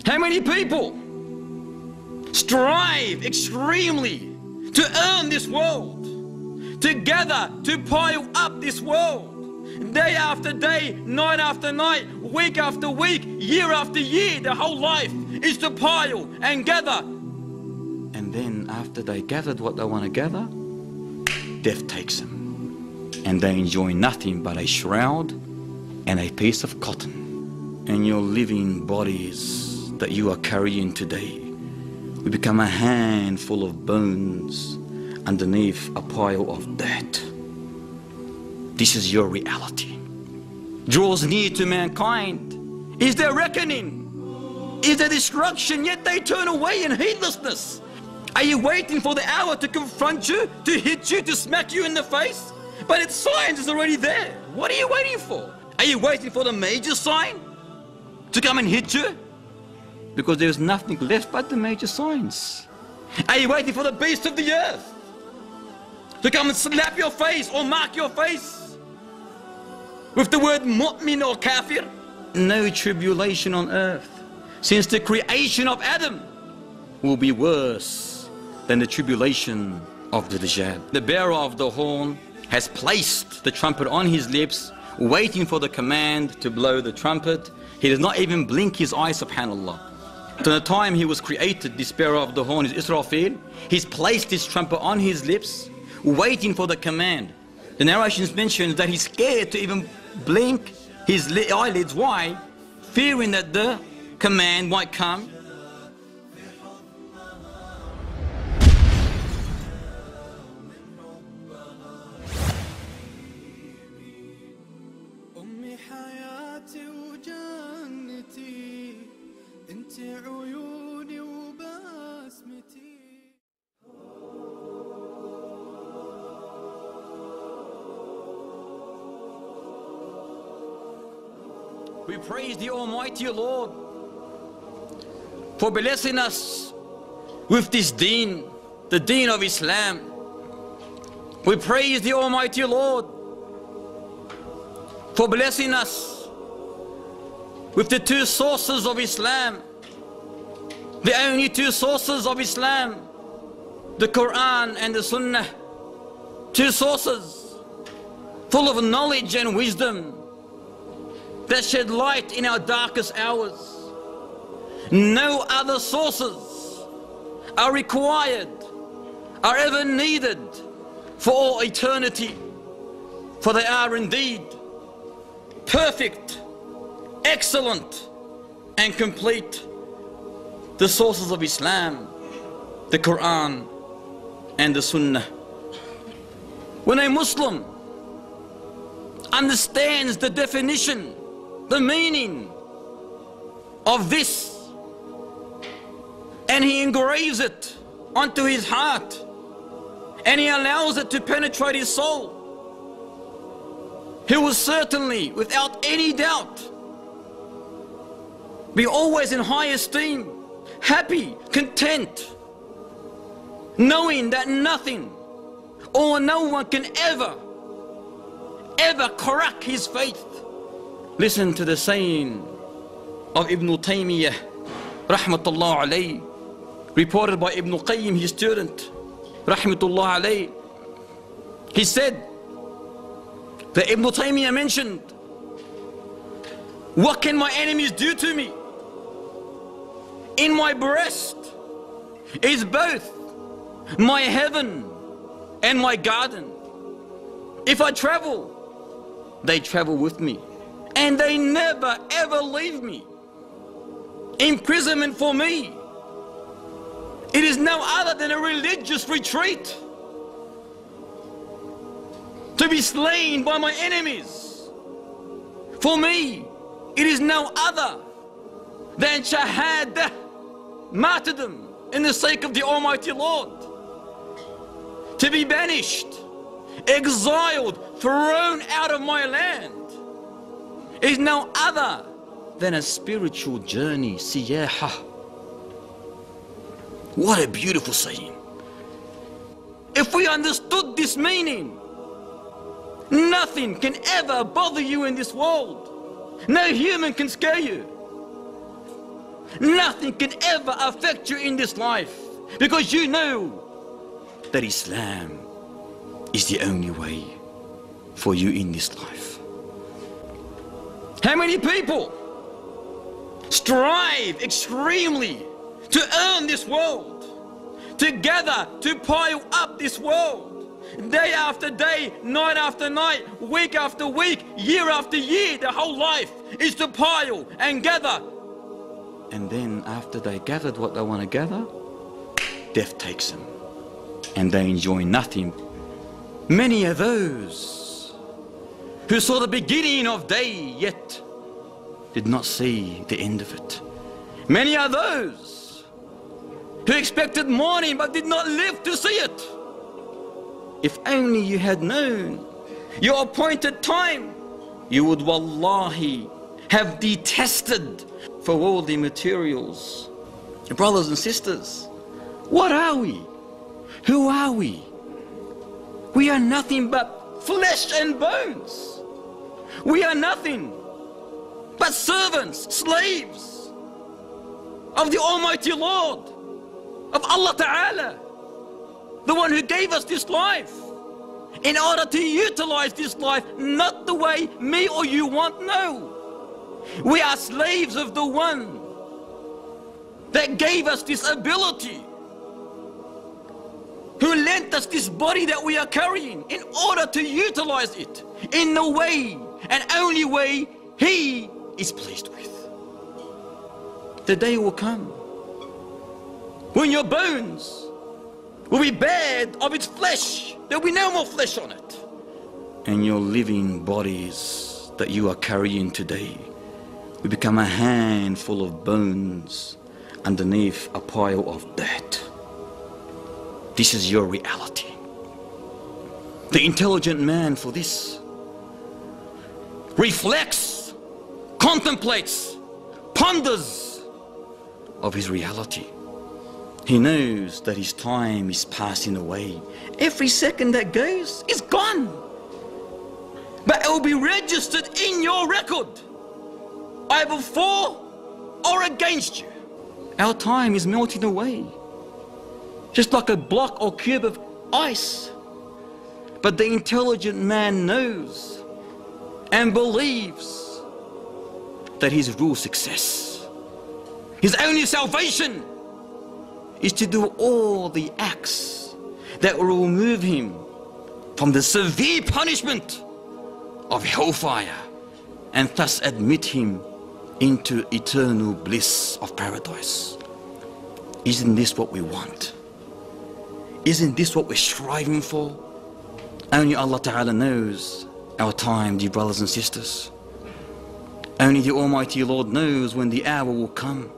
How many people strive extremely to earn this world, to gather, to pile up this world, day after day, night after night, week after week, year after year. Their whole life is to pile and gather. And then after they gathered what they want to gather, death takes them. And they enjoy nothing but a shroud and a piece of cotton. And your living bodies that you are carrying today will become a handful of bones underneath a pile of dirt. This is your reality. Draws near to mankind is their reckoning, is their destruction, yet they turn away in heedlessness. Are you waiting for the hour to confront you, to hit you, to smack you in the face? But its signs is already there. What are you waiting for? Are you waiting for the major sign to come and hit you? Because there's nothing left but the major signs. Are you waiting for the beast of the earth to come and slap your face or mark your face with the word mu'min or kafir? No tribulation on earth since the creation of Adam will be worse than the tribulation of the Dajjal. The bearer of the horn has placed the trumpet on his lips, waiting for the command to blow the trumpet. He does not even blink his eyes, subhanallah. To the time he was created, this bearer of the horn is Israfil. He's placed his trumpet on his lips, waiting for the command. The narrations mention that he's scared to even blink his eyelids. Why? Fearing that the command might come. We praise the Almighty Lord for blessing us with this deen, the deen of Islam. We praise the Almighty Lord for blessing us with the two sources of Islam, the only two sources of Islam, the Quran and the Sunnah. Two sources full of knowledge and wisdom that shed light in our darkest hours. No other sources are required, are ever needed for all eternity, for they are indeed perfect, excellent and complete. The sources of Islam, the Quran and the Sunnah. When a Muslim understands the definition, the meaning of this, and he engraves it onto his heart, and he allows it to penetrate his soul, he will certainly, without any doubt, be always in high esteem, happy, content, knowing that nothing or no one can ever crack his faith. Listen to the saying of Ibn Taymiyyah, rahmatullah alayh, reported by Ibn Qayyim, his student, rahmatullah alayh. He said that Ibn Taymiyyah mentioned, what can my enemies do to me? In my breast is both my heaven and my garden. If I travel, they travel with me, and they never ever leave me. Imprisonment for me, it is no other than a religious retreat, to be slain by my enemies. For me, it is no other than shahada, martyrdom in the sake of the Almighty Lord. To be banished, exiled, thrown out of my land is no other than a spiritual journey, siyaha. What a beautiful saying. If we understood this meaning, nothing can ever bother you in this world. No human can scare you. Nothing can ever affect you in this life, because you know that Islam is the only way for you in this life. How many people strive extremely to earn this world, to gather, to pile up this world, day after day, night after night, week after week, year after year? Their whole life is to pile and gather. And then after they gathered what they want to gather, death takes them and they enjoy nothing. Many are those who saw the beginning of day yet did not see the end of it. Many are those who expected morning but did not live to see it. If only you had known your appointed time, you would wallahi have detested for worldly materials. Brothers and sisters, what are we? Who are we? We are nothing but flesh and bones. We are nothing but servants, slaves of the Almighty Lord, of Allah Ta'ala, the one who gave us this life, in order to utilize this life not the way me or you want. No, we are slaves of the one that gave us this ability, who lent us this body that we are carrying in order to utilize it in the way and only way He is pleased with. The day will come when your bones will be bared of its flesh. There will be no more flesh on it. And your living bodies that you are carrying today will become a handful of bones underneath a pile of dirt. This is your reality. The intelligent man for this reflects, contemplates, ponders of his reality. He knows that his time is passing away. Every second that goes is gone. But it will be registered in your record, either for or against you. Our time is melting away, just like a block or cube of ice. But the intelligent man knows and believes that his real success, his only salvation, is to do all the acts that will remove him from the severe punishment of hellfire and thus admit him into eternal bliss of paradise. Isn't this what we want? Isn't this what we're striving for? Only Allah Ta'ala knows our time, dear brothers and sisters. Only the Almighty Lord knows when the hour will come.